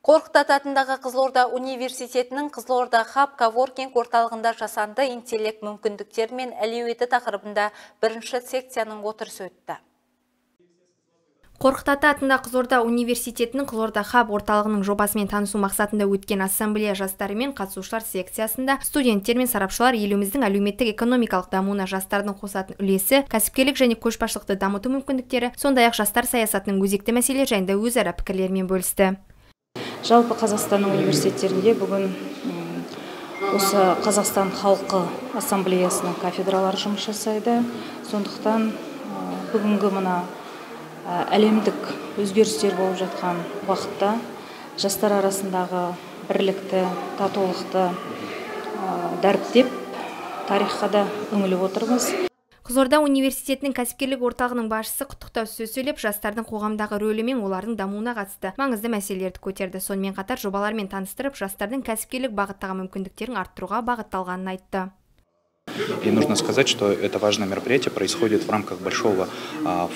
Қорқыт Ата атындағы Қызылорда университетінің Қызылорда Хаб коворкинг орталығында жасанды интеллект мүмкіндіктері мен әлеуеті тақырыбында бірінші секцияның отырысы өтті. Қорқыт Ата атындағы Қызылорда университетінің Қызылорда Хаб орталығының жобасымен танысу мақсатында өткен ассамблея жастары мен қатысушылар секциясында студенттер мен сарапшылар еліміздің әлеуметтік-экономикалық дамуына жастардың қосатын үлесі, кәсіпкерлік және көшбасшылықты дамыту мүмкіндіктері, сондай-ақ жастар саясатының өзекті мәселелері жайында өзара пікірлерімен бөлісті. Жалпы Қазақстанның университеттерінде бүгін осы Қазақстан халқы ассамблеясының кафедралары жұмыс жасайды. Сондықтан бүгінгі мына әлемдік өзгерістер болып жатқан уақытта жастар арасындағы бірлікті, татулықты дәріптеп тарихқа да үңіліп отырмыз. Қызылорда университетінің кәсіпкерлік орталығының басшысы құттықтау сөз сөйлеп, жастардың қоғамдағы рөлі мен олардың дамуына қатысты маңызды мәселелерді көтерді. Сонымен қатар жобалармен таныстырып, жастардың кәсіпкерлік бағыттағы мүмкіндіктерін арттыруға бағытталғанын айтты. И нужно сказать, что это важное мероприятие происходит в рамках большого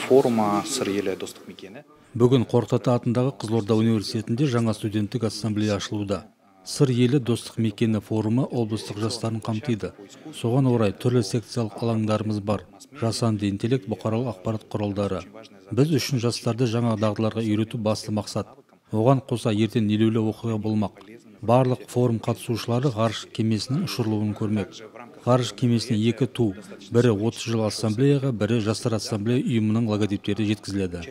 форума «Сыр елі достық мекені». Бүгін Қорқыт Ата атындағы Қызылорда университетінде жаңа студенттік ассамблея ашылуда. Сыр елі достық мекені форумы облыстық жастарын қамтиды. Соған орай түрлі секциялық алаңдарымыз бар. Жасанды интеллект, бұқаралық ақпарат құралдары. Біз үшін жастарды жаңа дағдыларға үйрету басты мақсат. Оған қоса ертең елеулі оқиға болмақ. Барлық форум қатысушылары ғарыш кемесінің ұшырылуын көрмек. Ғарыш кемесіне 2 ту, бірі 30 жыл ассамблеяға, бірі жастар ассамблея ұйымының логотиптері жеткізіледі.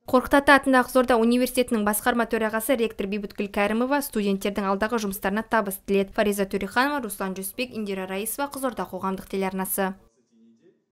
Қорқыт Ата атындағы Қызылорда университетінің басқарма төрағасы ректор Бейбіткүл Кәрімова студенттердің алдағы жұмыстарына табыс тіледі. Фариза Төреханова, Руслан Жүсіпбек, Индира Раисова, Қызылорда қоғамдық телеарнасы.